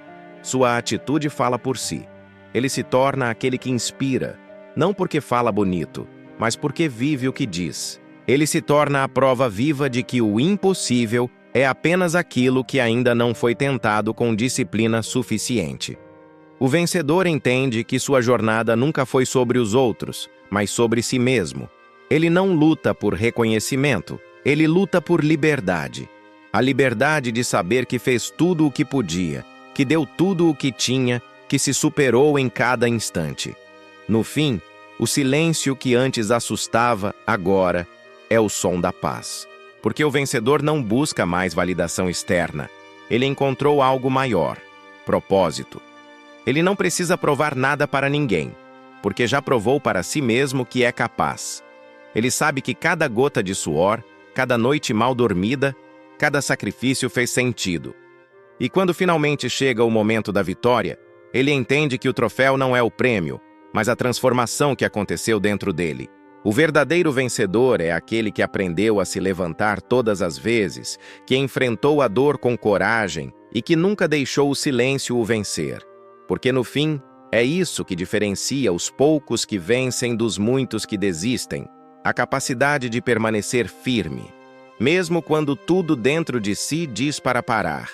Sua atitude fala por si. Ele se torna aquele que inspira, não porque fala bonito, mas porque vive o que diz. Ele se torna a prova viva de que o impossível é apenas aquilo que ainda não foi tentado com disciplina suficiente. O vencedor entende que sua jornada nunca foi sobre os outros, mas sobre si mesmo. Ele não luta por reconhecimento, ele luta por liberdade. A liberdade de saber que fez tudo o que podia, que deu tudo o que tinha, que se superou em cada instante. No fim, o silêncio que antes assustava, agora, é o som da paz. Porque o vencedor não busca mais validação externa. Ele encontrou algo maior, propósito. Ele não precisa provar nada para ninguém, porque já provou para si mesmo que é capaz. Ele sabe que cada gota de suor, cada noite mal dormida, cada sacrifício fez sentido. E quando finalmente chega o momento da vitória, Ele entende que o troféu não é o prêmio, mas a transformação que aconteceu dentro dele. O verdadeiro vencedor é aquele que aprendeu a se levantar todas as vezes, que enfrentou a dor com coragem e que nunca deixou o silêncio o vencer. Porque no fim, é isso que diferencia os poucos que vencem dos muitos que desistem, a capacidade de permanecer firme, mesmo quando tudo dentro de si diz para parar.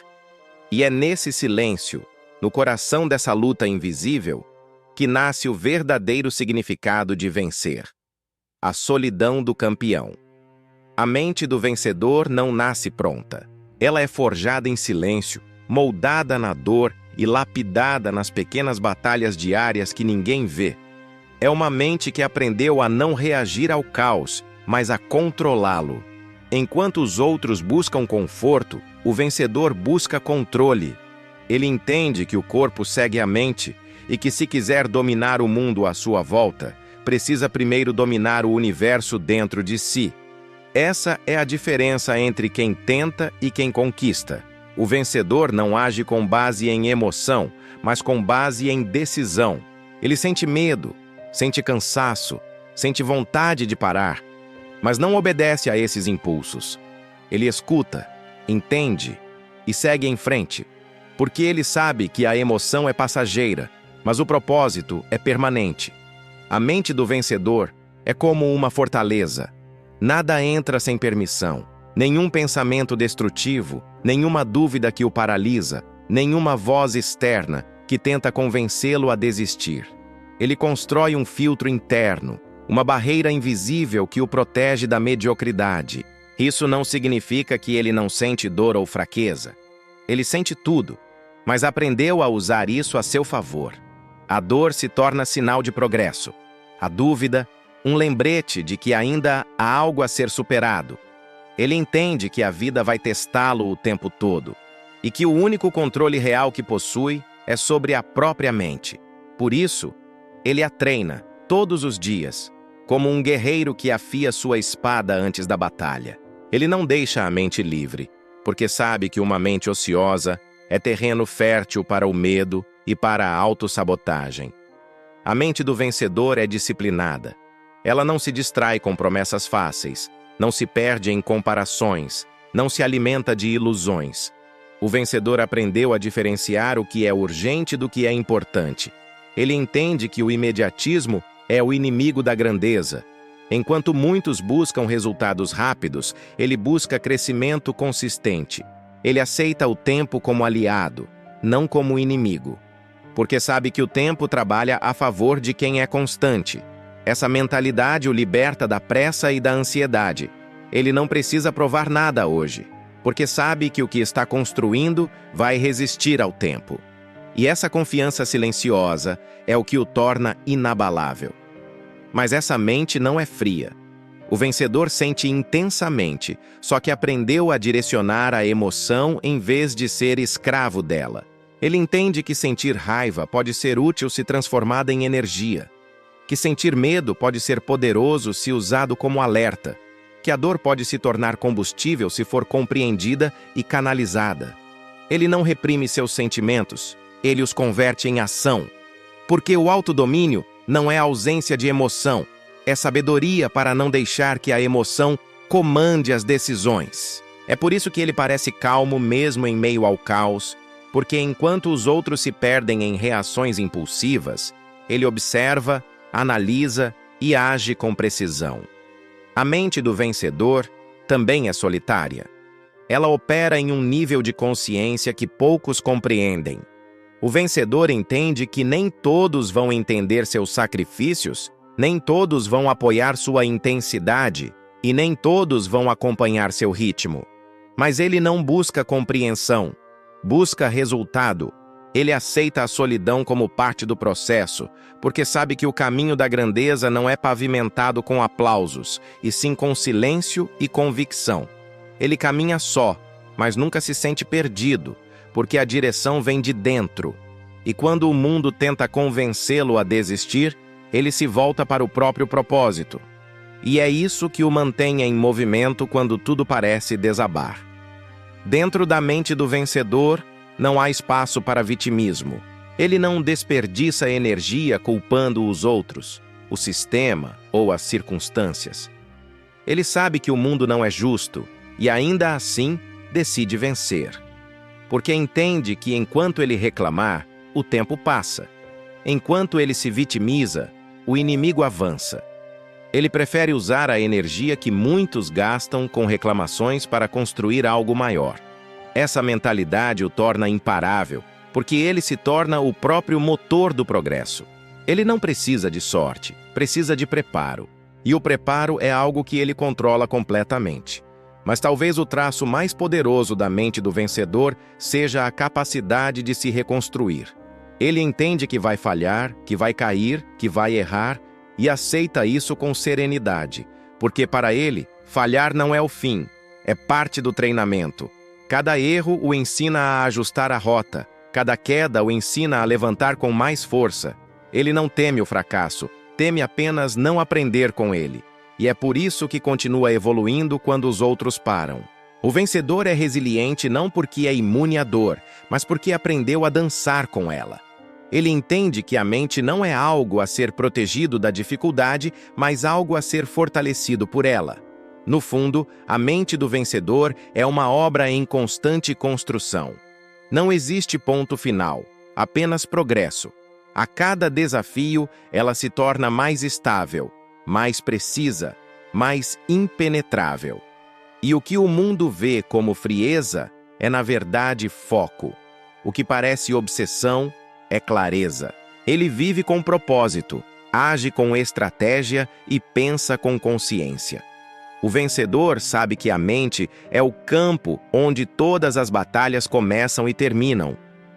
E é nesse silêncio, no coração dessa luta invisível, que nasce o verdadeiro significado de vencer. A solidão do campeão. A mente do vencedor não nasce pronta. Ela é forjada em silêncio, moldada na dor e lapidada nas pequenas batalhas diárias que ninguém vê. É uma mente que aprendeu a não reagir ao caos, mas a controlá-lo. Enquanto os outros buscam conforto, o vencedor busca controle. Ele entende que o corpo segue a mente e que, se quiser dominar o mundo à sua volta, precisa primeiro dominar o universo dentro de si. Essa é a diferença entre quem tenta e quem conquista. O vencedor não age com base em emoção, mas com base em decisão. Ele sente medo, sente cansaço, sente vontade de parar, mas não obedece a esses impulsos. Ele escuta, entende e segue em frente, porque ele sabe que a emoção é passageira, mas o propósito é permanente. A mente do vencedor é como uma fortaleza. Nada entra sem permissão. Nenhum pensamento destrutivo, nenhuma dúvida que o paralisa, nenhuma voz externa que tenta convencê-lo a desistir. Ele constrói um filtro interno, uma barreira invisível que o protege da mediocridade. Isso não significa que ele não sente dor ou fraqueza. Ele sente tudo, mas aprendeu a usar isso a seu favor. A dor se torna sinal de progresso. A dúvida, um lembrete de que ainda há algo a ser superado. Ele entende que a vida vai testá-lo o tempo todo e que o único controle real que possui é sobre a própria mente. Por isso, ele a treina todos os dias, como um guerreiro que afia sua espada antes da batalha. Ele não deixa a mente livre, porque sabe que uma mente ociosa é terreno fértil para o medo e para a autossabotagem. A mente do vencedor é disciplinada. Ela não se distrai com promessas fáceis, não se perde em comparações, não se alimenta de ilusões. O vencedor aprendeu a diferenciar o que é urgente do que é importante. Ele entende que o imediatismo é o inimigo da grandeza. Enquanto muitos buscam resultados rápidos, ele busca crescimento consistente. Ele aceita o tempo como aliado, não como inimigo, porque sabe que o tempo trabalha a favor de quem é constante. Essa mentalidade o liberta da pressa e da ansiedade. Ele não precisa provar nada hoje, porque sabe que o que está construindo vai resistir ao tempo. E essa confiança silenciosa é o que o torna inabalável. Mas essa mente não é fria. O vencedor sente intensamente, só que aprendeu a direcionar a emoção em vez de ser escravo dela. Ele entende que sentir raiva pode ser útil se transformada em energia, que sentir medo pode ser poderoso se usado como alerta, que a dor pode se tornar combustível se for compreendida e canalizada. Ele não reprime seus sentimentos, ele os converte em ação, porque o autodomínio não é ausência de emoção, é sabedoria para não deixar que a emoção comande as decisões. É por isso que ele parece calmo mesmo em meio ao caos, porque enquanto os outros se perdem em reações impulsivas, ele observa, analisa e age com precisão. A mente do vencedor também é solitária. Ela opera em um nível de consciência que poucos compreendem. O vencedor entende que nem todos vão entender seus sacrifícios, nem todos vão apoiar sua intensidade e nem todos vão acompanhar seu ritmo. Mas ele não busca compreensão, busca resultado. Ele aceita a solidão como parte do processo, porque sabe que o caminho da grandeza não é pavimentado com aplausos, e sim com silêncio e convicção. Ele caminha só, mas nunca se sente perdido, porque a direção vem de dentro. E quando o mundo tenta convencê-lo a desistir, ele se volta para o próprio propósito. E é isso que o mantém em movimento quando tudo parece desabar. Dentro da mente do vencedor, não há espaço para vitimismo. Ele não desperdiça energia culpando os outros, o sistema ou as circunstâncias. Ele sabe que o mundo não é justo e, ainda assim, decide vencer. Porque entende que, enquanto ele reclamar, o tempo passa. Enquanto ele se vitimiza, o inimigo avança. Ele prefere usar a energia que muitos gastam com reclamações para construir algo maior. Essa mentalidade o torna imparável, porque ele se torna o próprio motor do progresso. Ele não precisa de sorte, precisa de preparo. E o preparo é algo que ele controla completamente. Mas talvez o traço mais poderoso da mente do vencedor seja a capacidade de se reconstruir. Ele entende que vai falhar, que vai cair, que vai errar, e aceita isso com serenidade, porque para ele, falhar não é o fim, é parte do treinamento. Cada erro o ensina a ajustar a rota, cada queda o ensina a levantar com mais força. Ele não teme o fracasso, teme apenas não aprender com ele. E é por isso que continua evoluindo quando os outros param. O vencedor é resiliente não porque é imune à dor, mas porque aprendeu a dançar com ela. Ele entende que a mente não é algo a ser protegido da dificuldade, mas algo a ser fortalecido por ela. No fundo, a mente do vencedor é uma obra em constante construção. Não existe ponto final, apenas progresso. A cada desafio, ela se torna mais estável, mais precisa, mais impenetrável. E o que o mundo vê como frieza é, na verdade, foco. O que parece obsessão é clareza. Ele vive com propósito, age com estratégia e pensa com consciência. O vencedor sabe que a mente é o campo onde todas as batalhas começam e terminam.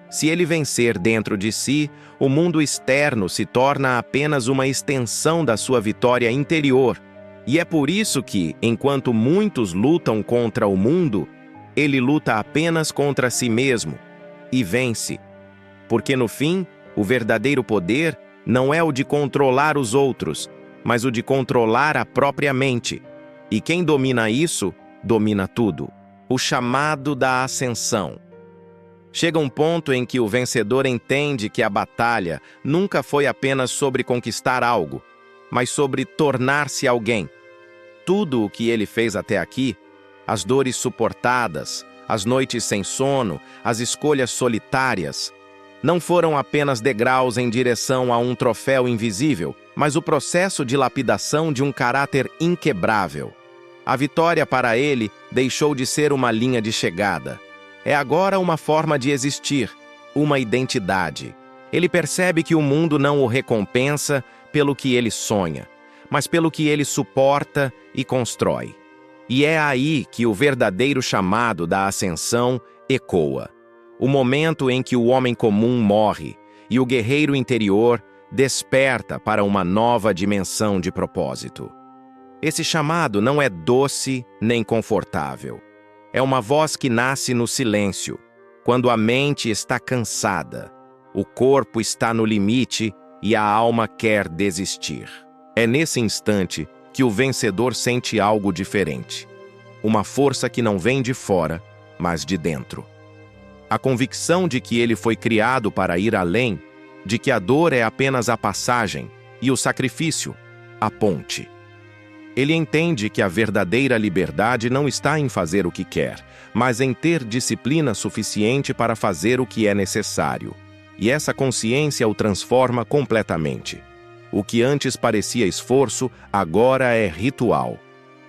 Se ele vencer dentro de si, o mundo externo se torna apenas uma extensão da sua vitória interior. E é por isso que, enquanto muitos lutam contra o mundo, ele luta apenas contra si mesmo e vence. Porque no fim, o verdadeiro poder não é o de controlar os outros, mas o de controlar a própria mente. E quem domina isso, domina tudo. O chamado da ascensão. Chega um ponto em que o vencedor entende que a batalha nunca foi apenas sobre conquistar algo, mas sobre tornar-se alguém. Tudo o que ele fez até aqui, as dores suportadas, as noites sem sono, as escolhas solitárias, não foram apenas degraus em direção a um troféu invisível, mas o processo de lapidação de um caráter inquebrável. A vitória para ele deixou de ser uma linha de chegada. É agora uma forma de existir, uma identidade. Ele percebe que o mundo não o recompensa pelo que ele sonha, mas pelo que ele suporta e constrói. E é aí que o verdadeiro chamado da ascensão ecoa. O momento em que o homem comum morre e o guerreiro interior desperta para uma nova dimensão de propósito. Esse chamado não é doce nem confortável. É uma voz que nasce no silêncio, quando a mente está cansada, o corpo está no limite e a alma quer desistir. É nesse instante que o vencedor sente algo diferente. Uma força que não vem de fora, mas de dentro. A convicção de que ele foi criado para ir além, de que a dor é apenas a passagem e o sacrifício, a ponte. Ele entende que a verdadeira liberdade não está em fazer o que quer, mas em ter disciplina suficiente para fazer o que é necessário. E essa consciência o transforma completamente. O que antes parecia esforço, agora é ritual.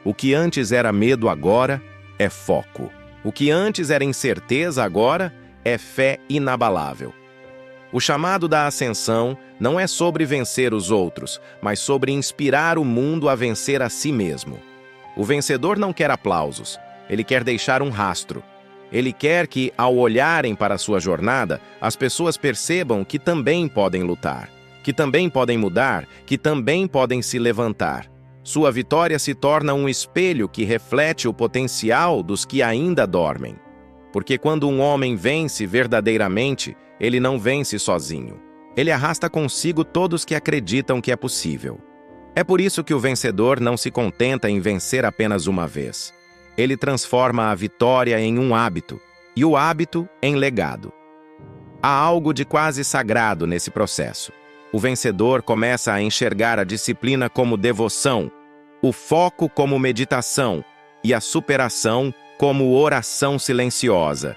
O que antes era medo, agora é foco. O que antes era incerteza, agora é fé inabalável. O chamado da ascensão não é sobre vencer os outros, mas sobre inspirar o mundo a vencer a si mesmo. O vencedor não quer aplausos, ele quer deixar um rastro. Ele quer que, ao olharem para sua jornada, as pessoas percebam que também podem lutar, que também podem mudar, que também podem se levantar. Sua vitória se torna um espelho que reflete o potencial dos que ainda dormem. Porque quando um homem vence verdadeiramente, ele não vence sozinho. Ele arrasta consigo todos que acreditam que é possível. É por isso que o vencedor não se contenta em vencer apenas uma vez. Ele transforma a vitória em um hábito, e o hábito em legado. Há algo de quase sagrado nesse processo. O vencedor começa a enxergar a disciplina como devoção, o foco como meditação e a superação como oração silenciosa.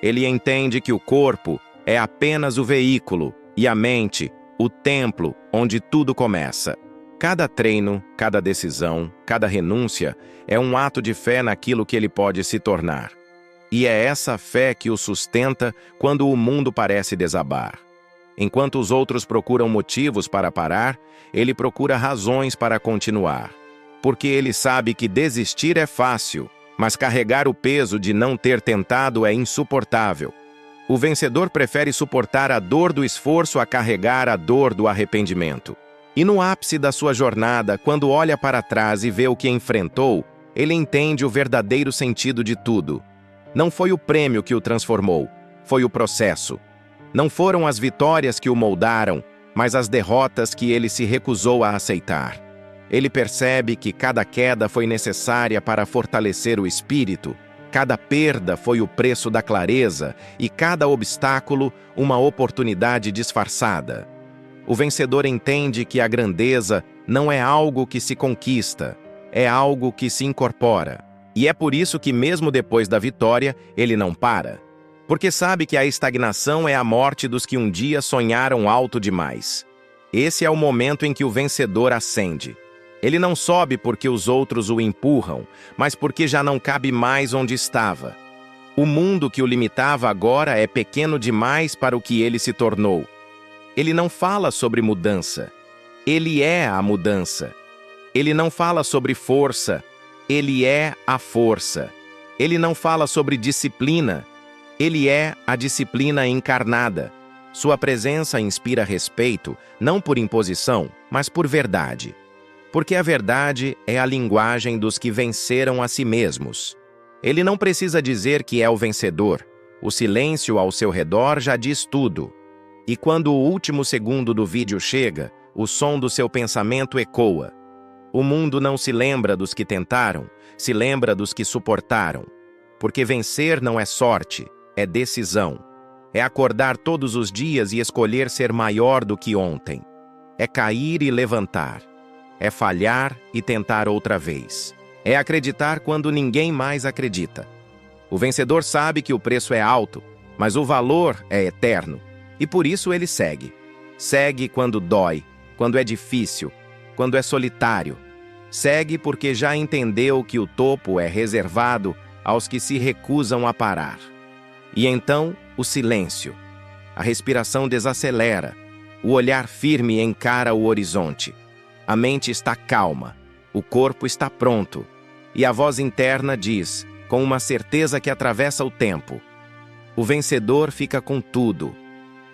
Ele entende que o corpo é apenas o veículo e a mente, o templo onde tudo começa. Cada treino, cada decisão, cada renúncia é um ato de fé naquilo que ele pode se tornar. E é essa fé que o sustenta quando o mundo parece desabar. Enquanto os outros procuram motivos para parar, ele procura razões para continuar. Porque ele sabe que desistir é fácil, mas carregar o peso de não ter tentado é insuportável. O vencedor prefere suportar a dor do esforço a carregar a dor do arrependimento. E no ápice da sua jornada, quando olha para trás e vê o que enfrentou, ele entende o verdadeiro sentido de tudo. Não foi o prêmio que o transformou, foi o processo. Não foram as vitórias que o moldaram, mas as derrotas que ele se recusou a aceitar. Ele percebe que cada queda foi necessária para fortalecer o espírito, cada perda foi o preço da clareza e cada obstáculo uma oportunidade disfarçada. O vencedor entende que a grandeza não é algo que se conquista, é algo que se incorpora. E é por isso que mesmo depois da vitória, ele não para. Porque sabe que a estagnação é a morte dos que um dia sonharam alto demais. Esse é o momento em que o vencedor ascende. Ele não sobe porque os outros o empurram, mas porque já não cabe mais onde estava. O mundo que o limitava agora é pequeno demais para o que ele se tornou. Ele não fala sobre mudança. Ele é a mudança. Ele não fala sobre força. Ele é a força. Ele não fala sobre disciplina. Ele é a disciplina encarnada. Sua presença inspira respeito, não por imposição, mas por verdade. Porque a verdade é a linguagem dos que venceram a si mesmos. Ele não precisa dizer que é o vencedor. O silêncio ao seu redor já diz tudo. E quando o último segundo do vídeo chega, o som do seu pensamento ecoa. O mundo não se lembra dos que tentaram, se lembra dos que suportaram. Porque vencer não é sorte, é decisão. É acordar todos os dias e escolher ser maior do que ontem. É cair e levantar. É falhar e tentar outra vez. É acreditar quando ninguém mais acredita. O vencedor sabe que o preço é alto, mas o valor é eterno. E por isso ele segue. Segue quando dói, quando é difícil, quando é solitário. Segue porque já entendeu que o topo é reservado aos que se recusam a parar. E então, o silêncio. A respiração desacelera. O olhar firme encara o horizonte. A mente está calma. O corpo está pronto. E a voz interna diz, com uma certeza que atravessa o tempo: o vencedor fica com tudo.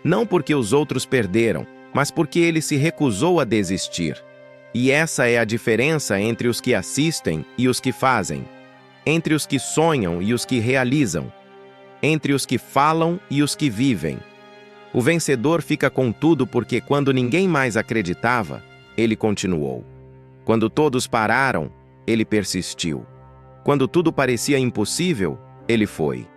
Não porque os outros perderam, mas porque ele se recusou a desistir. E essa é a diferença entre os que assistem e os que fazem. Entre os que sonham e os que realizam. Entre os que falam e os que vivem. O vencedor fica com tudo porque quando ninguém mais acreditava, ele continuou. Quando todos pararam, ele persistiu. Quando tudo parecia impossível, ele foi.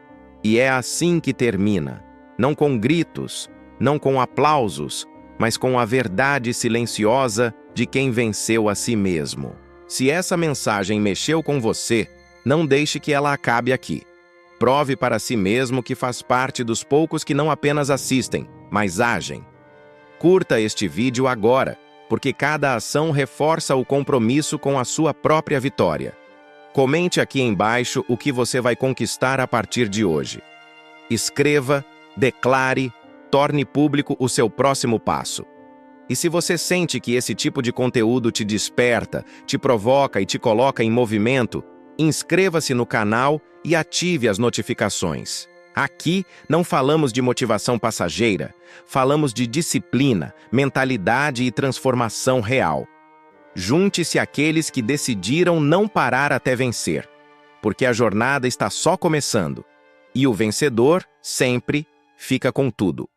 E é assim que termina, não com gritos, não com aplausos, mas com a verdade silenciosa de quem venceu a si mesmo. Se essa mensagem mexeu com você, não deixe que ela acabe aqui. Prove para si mesmo que faz parte dos poucos que não apenas assistem, mas agem. Curta este vídeo agora, porque cada ação reforça o compromisso com a sua própria vitória. Comente aqui embaixo o que você vai conquistar a partir de hoje. Escreva, declare, torne público o seu próximo passo. E se você sente que esse tipo de conteúdo te desperta, te provoca e te coloca em movimento, inscreva-se no canal e ative as notificações. Aqui não falamos de motivação passageira, falamos de disciplina, mentalidade e transformação real. Junte-se àqueles que decidiram não parar até vencer, porque a jornada está só começando, e o vencedor sempre fica com tudo.